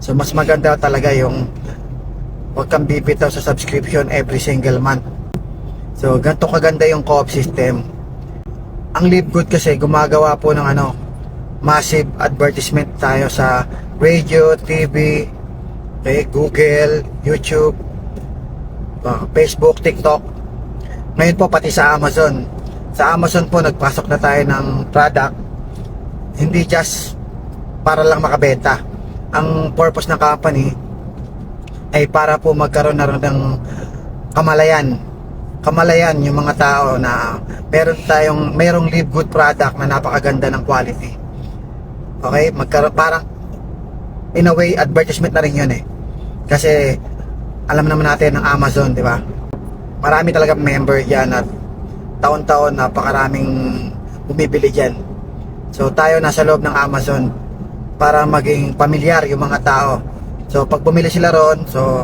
So mas maganda talaga yung huwag kang bibitaw sa subscription every single month. So ganito kaganda yung co-op system. Ang Livegood kasi gumagawa po ng massive advertisement tayo sa radio, TV, okay, Google, YouTube, Facebook, TikTok. Ngayon po pati sa Amazon. Sa Amazon po nagpasok na tayo ng product, hindi just para lang makabenta. Ang purpose ng company ay para po magkaroon na rin ng kamalayan yung mga tao na merong Livegood product na napakaganda ng quality. Okay, magkaroon parang in a way advertisement na rin yun kasi alam naman natin ng Amazon, di ba? Marami talaga member diyan at taon-taon napakaraming bumibili diyan. So tayo nasa loob ng Amazon para maging pamilyar yung mga tao. So pag bumili sila ron, so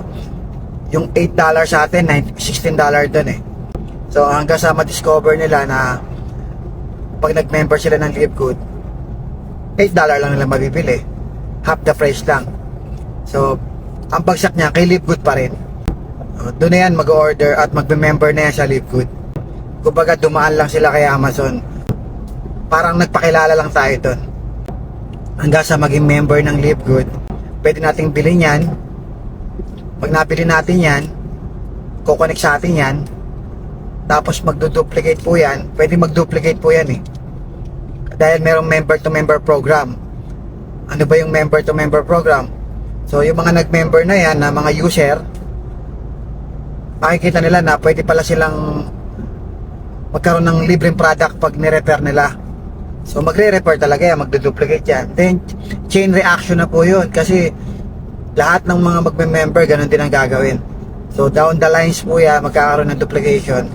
yung $8 sa atin, $16 doon So hanggang sa ma-discover nila na pag nag-member sila ng Livegood, $8 lang nila mabibili, half the price lang. So ang bagsak niya kay Livegood pa rin. Doon na yan mag-order at magbe-member na yan sa Livegood. Kumbaga dumaan lang sila kay Amazon, parang nagpakilala lang tayo doon. Hanggang sa maging member ng Livegood, pwede nating bilhin yan. Pag nabili natin yan, kukonek sa atin yan, tapos magduduplicate po yan. Pwede magduplicate po yan dahil merong member to member program. Ano ba yung member to member program? So yung mga nag-member na yan, na mga user, makikita nila na pwede pala silang magkaroon ng libreng product pag ni-repair nila. So magre-repair talaga yan, magduduplicate yan. Then chain reaction na po yun, kasi lahat ng mga magme-member ganun din ang gagawin. So down the lines po yan, magkakaroon ng duplication.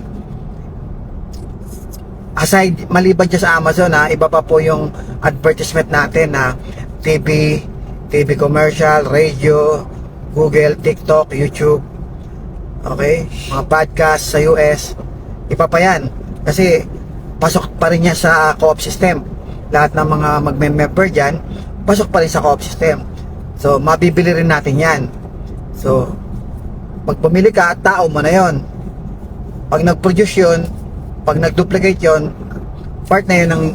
Aside, maliban dyan sa Amazon iba pa po yung advertisement natin na TV commercial, radio, Google, TikTok, YouTube, okay, mga podcast sa US, iba pa yan. Kasi pasok pa rin yan sa co-op system. Lahat ng mga magme-member dyan, pasok pa rin sa co-op system. So mabibili rin natin yan. So pag bumili ka, tao mo na yon. Pag nag-produce yun, pag nag-duplicate yun, part na yun ng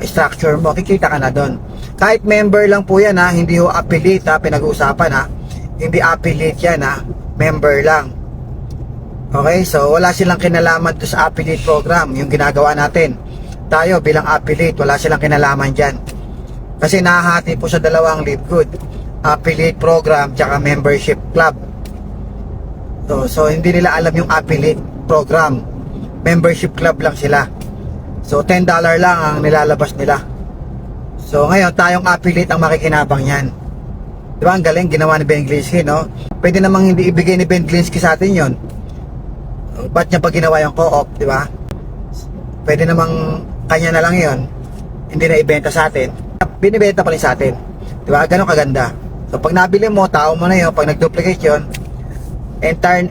structure mo, kikita ka na doon. Kahit member lang po yan hindi ho affiliate pinag-uusapan hindi affiliate yan member lang. Okay, so wala silang kinalaman to sa affiliate program, yung ginagawa natin. Tayo bilang affiliate, wala silang kinalaman dyan. Kasi nahahati po sa dalawang Livegood, affiliate program tsaka membership club. So hindi nila alam yung affiliate program, membership club lang sila. So $10 lang ang nilalabas nila. So ngayon tayong affiliate ang makikinabang yan. Diba ang galing ginawa ni Ben Glinsky, no? Pwede namang hindi ibigay ni Ben Glinsky sa atin yon. Ba't niya pa ginawa yung co-op, diba? Pwede namang kanya na lang yon, hindi na ibenta sa atin, binibenta pa rin sa atin, diba? Ganun kaganda. So pag nabili mo, tao mo na yun. Pag nag-duplicate yun, entire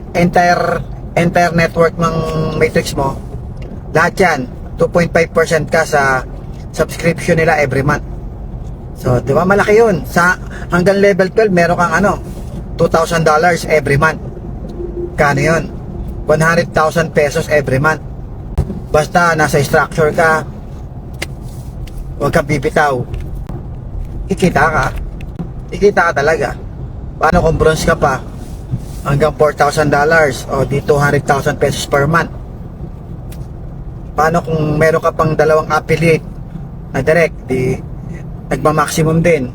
network ng matrix mo, lahat yan 2.5% ka sa subscription nila every month. So diba malaki yun. Sa hanggang level 12 meron kang $2,000 every month. Kano yun? 100,000 pesos every month. Basta nasa structure ka, huwag kang bibitaw, kikita ka talaga. Paano kung bronze ka pa, hanggang $4,000 o di 200,000 pesos per month? Paano kung meron ka pang dalawang affiliate na direct, di nagma-maximum din,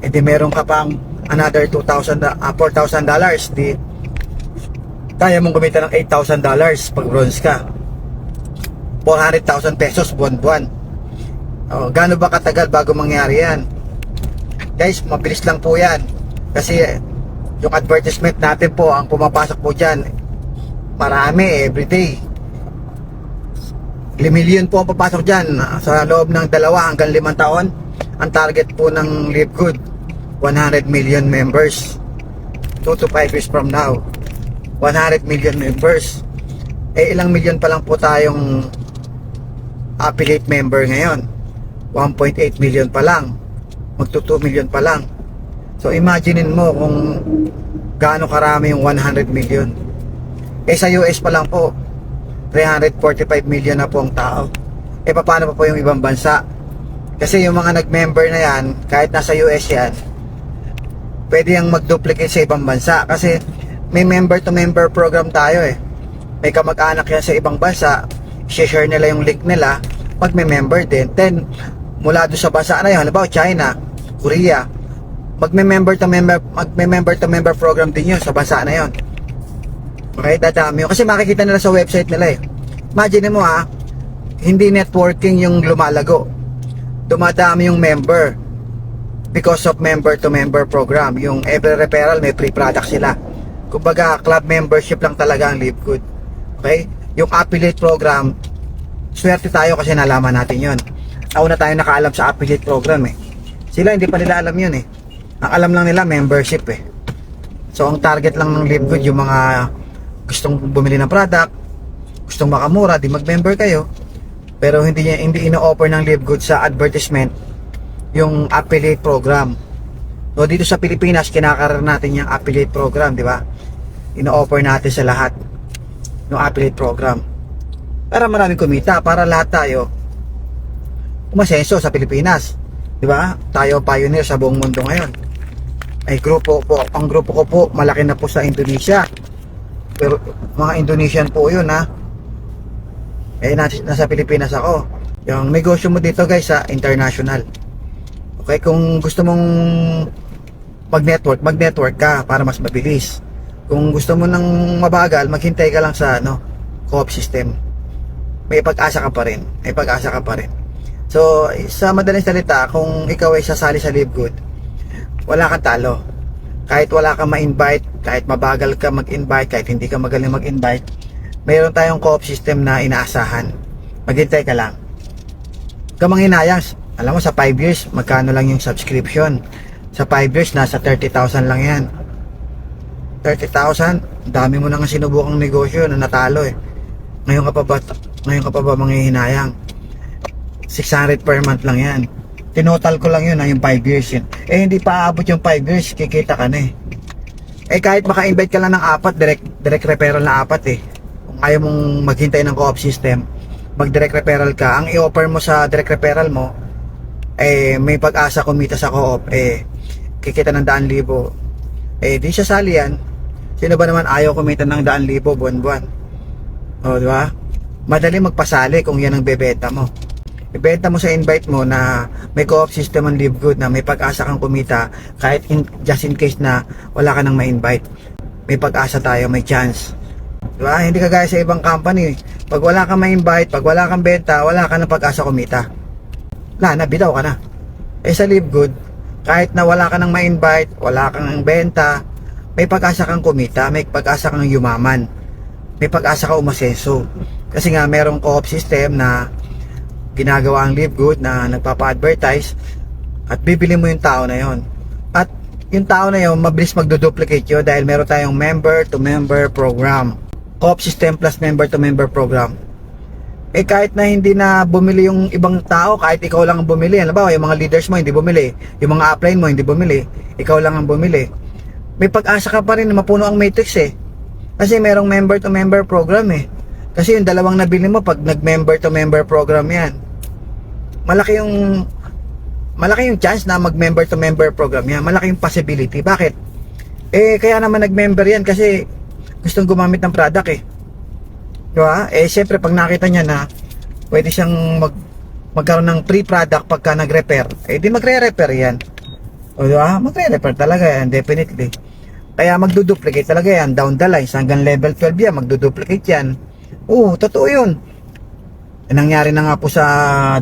di meron ka pang another $4,000, di kaya mong kumita ng $8,000 pag bronze ka, 400,000 pesos buwan-buwan. Gaano ba katagal bago mangyari yan? Guys, mabilis lang po yan, kasi yung advertisement natin po, ang pumapasok po dyan, marami everyday. 1 million po ang papasok dyan sa loob ng 2 hanggang 5 taon. Ang target po ng Livegood, 100 million members 2 to 5 years from now. 100 million members. Ilang million pa lang po tayong affiliate member ngayon. 1.8 million pa lang, magto 2 million pa lang. So imaginein mo kung gaano karami yung 100 million. Eh sa US pa lang po 345 million na po ang tao. Eh paano pa po yung ibang bansa? Kasi yung mga nag-member na yan, kahit nasa US yan, pwede yung mag-duplicate sa ibang bansa. Kasi may member-to-member program tayo eh. May kamag-anak yan sa ibang bansa, share nila yung link nila, pag may member din. Then, mula doon sa bansa na yun, halimbawa China, Korea, magme-member to member program din yun sa bansa na yun. Okay, dadami yun. Kasi makikita nila sa website nila eh. Imagine mo ha, hindi networking yung lumalago. Dumadami yung member because of member to member program. Yung every referral may free product sila. Kumbaga club membership lang talaga ang Live Good. Okay? Yung affiliate program, swerte tayo kasi nalaman natin yun. Nauna tayo nakaalam sa affiliate program eh. Sila hindi pa nila alam yun eh. Ang alam lang nila membership eh. So ang target lang ng Live Good yung mga gustong bumili ng product, gustong makamura, di mag-member kayo. Pero hindi ino-offer ng Live Good sa advertisement yung affiliate program. So dito sa Pilipinas, kinakaroon natin yung affiliate program, di ba? Ino-offer natin sa lahat yung affiliate program. Para maraming kumita, para lahat tayo umasenso sa Pilipinas. Di ba? Tayo pioneer sa buong mundo ngayon. Ay ang grupo ko po, malaki na po sa Indonesia. Pero mga Indonesian po yun ha. Eh nasa Pilipinas ako. Yung negosyo mo dito guys sa international. Okay, kung gusto mong mag-network ka para mas mabilis. Kung gusto mo ng mabagal, maghintay ka lang sa co-op system. May pag-asa ka pa rin. May pag-asa ka pa rin. So, sa madaling salita, kung ikaw ay sasali sa Live Good, wala kang talo. Kahit wala kang ma-invite, kahit mabagal ka mag-invite, kahit hindi ka magaling mag-invite, mayroon tayong co-op system na inaasahan. Maghintay ka lang. Kamanghinayang, alam mo sa 5 years, magkano lang yung subscription? Sa 5 years, nasa 30,000 lang yan. 30,000, dami mo nang sinubukang negosyo na natalo eh. Ngayon ka pa ba manghihinayang? 600 per month lang yan. Tinotal ko lang yun yung 5 years yun. Eh hindi pa aabot yung 5 years, kikita ka na eh. Eh kahit maka-invite ka lang ng 4, direct referral na 4 eh. Kung ayaw mong maghintay ng co-op system, mag-direct referral ka. Ang i-offer mo sa direct referral mo, eh may pag-asa kumita sa co-op, eh kikita ng 100,000. Eh di siya sali yan. Sino ba naman ayaw kumita ng 100,000 buwan-buwan? O di ba? Madali magpasali kung yan ang bebenta mo. Ibenta mo sa invite mo na may co-op system ang Live Good na may pag-asa kang kumita kahit just in case na wala ka nang ma-invite. May pag-asa tayo, may chance. Diba? Hindi kagaya sa ibang company. Pag wala kang ma-invite, pag wala kang benta, wala ka ng pag-asa kumita. Bitaw ka na. Eh sa Live Good, kahit na wala ka nang ma-invite, wala kang benta, may pag-asa kang kumita, may pag-asa kang yumaman, may pag-asa ka umasenso. Kasi nga merong co-op system na ginagawa ang Live Good na nagpapa-advertise at bibili mo yung tao na yon. At yung tao na yon, mabilis magdo-duplicate yun dahil meron tayong member-to-member program. Co-op system plus member-to-member program. Eh kahit na hindi na bumili yung ibang tao, kahit ikaw lang ang bumili, halimbawa yung mga leaders mo hindi bumili, yung mga upline mo hindi bumili, ikaw lang ang bumili, may pag-asa ka pa rin na mapuno ang matrix eh. Kasi merong member-to-member program eh. Kasi yung dalawang nabili mo pag nag-member-to-member program yan, malaki yung chance na mag-member-to-member program yan. Malaki yung possibility. Bakit? Eh kaya naman nag-member yan kasi gustong gumamit ng product eh. Diba? Eh syempre pag nakita niya na pwede siyang magkaroon ng free product pagka nag-repair, eh di magre-repair yan. O diba? Magre-repair talaga yan, definitely. Kaya magduduplicate talaga yan down the line. Hanggang level 12 yan, magduduplicate yan. Oo, totoo yun. Nangyari na nga po sa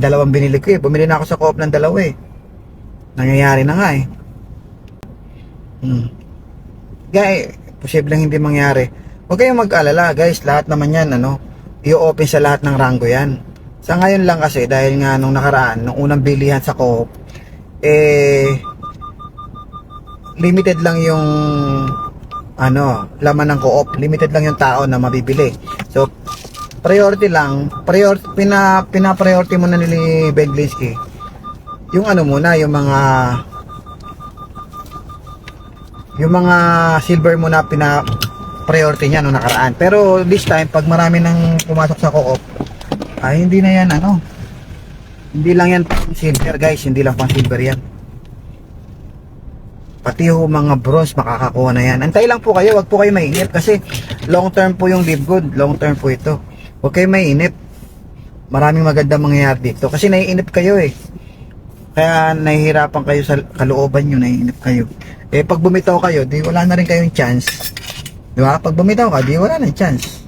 dalawang binili ko eh. Bumili na ako sa co-op ng dalawa eh. Nangyayari na nga eh. Guys, posibleng hindi mangyari. Huwag kayong mag-alala guys. Lahat naman yan, i-open sa lahat ng rango yan. Sa ngayon lang kasi, dahil nga nung nakaraan, nung unang bilihan sa co-op, limited lang yung laman ng co-op. Limited lang yung tao na mabibili. So, priority lang, pina-priority muna ni Ben Glinsky yung muna, yung mga yung mga silver mo na priority niya no nakaraan. Pero this time, pag marami nang pumasok sa co-op, ay hindi na yan ano. Hindi lang yan pang silver guys, hindi lang pang silver yan. Pati ho mga bronze makakakuha na yan. Antay lang po kayo, wag po kayo mainip kasi long term po yung live good, long term po ito. Huwag kayo mainip. Maraming maganda mangyayari dito kasi naiinip kayo eh. Kaya nahihirapan kayo sa kalooban nyo, naiinip kayo. Eh pag bumitaw kayo, di wala na rin kayong chance. Di ba? Pag bumitaw ka, di wala na chance.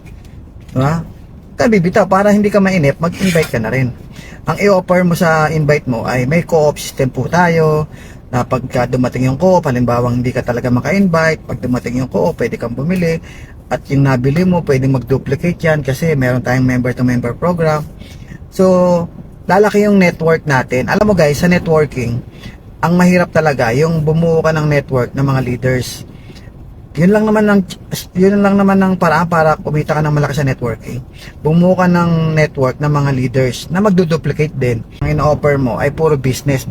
Di ba? Kaya bibitaw, para hindi ka mainip, mag-invite ka na rin. Ang i-offer mo sa invite mo ay may co-op system po tayo, na pagka dumating yung co-op, halimbawa hindi ka talaga maka-invite, pag dumating yung co-op, pwede kang bumili, at yung nabili mo, pwedeng mag-duplicate yan kasi meron tayong member-to-member program. So, lalaki yung network natin. Alam mo guys, sa networking, ang mahirap talaga yung bumuo ka ng network ng mga leaders. Yun lang naman ng paraan para kumita ka ng malaki sa networking. Bumuo ka ng network ng mga leaders na magdo-duplicate din. Ang ino-offer mo ay puro business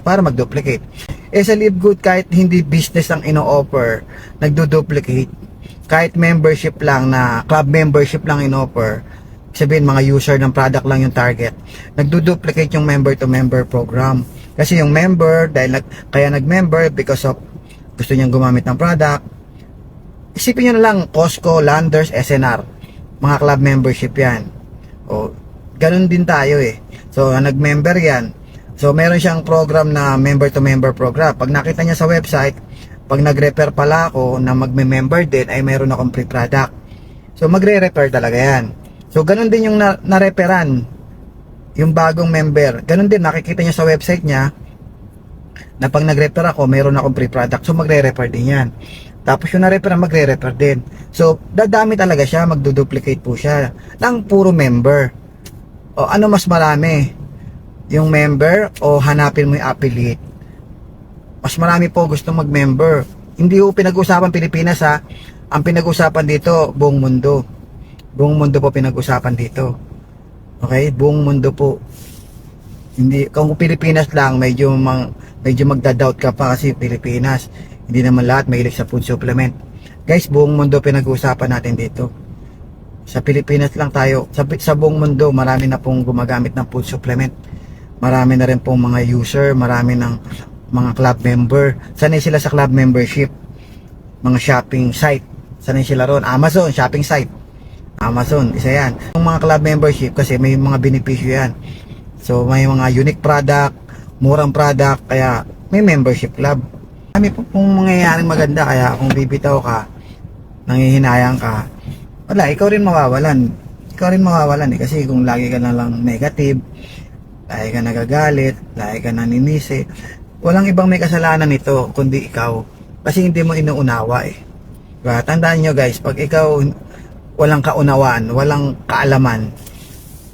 para mag-duplicate. Eh sa Live Good, kahit hindi business ang ino-offer, nagdo-duplicate. Kahit membership lang na, club membership lang ino-offer, sabihin mga user ng product lang yung target, nagdo-duplicate yung member-to-member program. Kasi yung member, kaya nag-member because of gusto niyang gumamit ng product. Isipin nyo na lang, Costco, Landers, SNR. Mga club membership yan. O, ganun din tayo eh. So, nag-member yan. So, meron siyang program na member-to-member program. Pag nakita niya sa website, pag nag-refer pala ako na magme-member din, ay meron akong free product. So, magre-refer talaga yan. So, ganun din yung na-referan. Yung bagong member. Ganun din, nakikita niya sa website niya, na pag nag-refer ako, meron akong free product. So, magre-refer din yan. Tapos yung na-refer, magre-refer din. So, dadami talaga siya, magduduplicate po siya ng puro member. O, ano mas marami? Yung member o hanapin mo yung affiliate? Mas marami po gusto mag-member. Hindi po pinag-usapan Pilipinas ha. Ang pinag-usapan dito, buong mundo. Buong mundo po pinag-usapan dito. Okay? Buong mundo po. Hindi, kung Pilipinas lang, medyo magda-doubt ka pa kasi Pilipinas. Hindi naman lahat mahilig sa food supplement. Guys, buong mundo pinag-uusapan natin dito. Sa Pilipinas lang tayo. Sa buong mundo, marami na pong gumagamit ng food supplement. Marami na rin pong mga user, marami ng mga club member. Sanay sila sa club membership. Mga shopping site. Sanay sila ron. Amazon, shopping site. Amazon, isa yan. Yung mga club membership kasi may mga benepisyo yan. So, may mga unique product, murang product, kaya may membership club. Kami po kung mangyayaring maganda, kaya kung bibitaw ka, nangihinayang ka, wala, ikaw rin mawawalan. Ikaw rin mawawalan eh, kasi kung lagi ka na lang negative, lagi ka nagagalit, lagi ka naninisi, walang ibang may kasalanan nito, kundi ikaw. Kasi hindi mo inuunawa eh. Diba? Tandaan nyo guys, pag ikaw walang kaunawaan, walang kaalaman,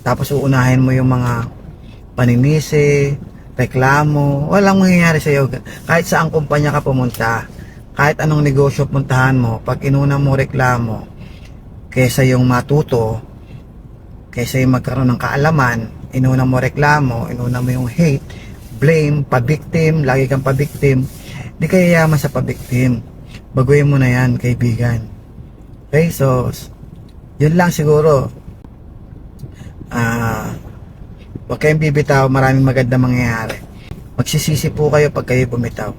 tapos uunahin mo yung mga paninisi, reklamo, walang mangyayari sa iyo. Kahit saang kumpanya ka pumunta, kahit anong negosyo puntahan mo, pag inuna mo reklamo, kaysa yung matuto, kaysa yung magkaroon ng kaalaman, inuna mo reklamo, inuna mo yung hate, blame, pa-victim, lagi kang pa-victim, di kaya yaman sa pa-victim. Baguhin mo na yan, kaibigan. Okay, so, yun lang siguro. Huwag kayong bibitaw, maraming maganda mangyayari. Magsisisi po kayo pag kayo bumitaw.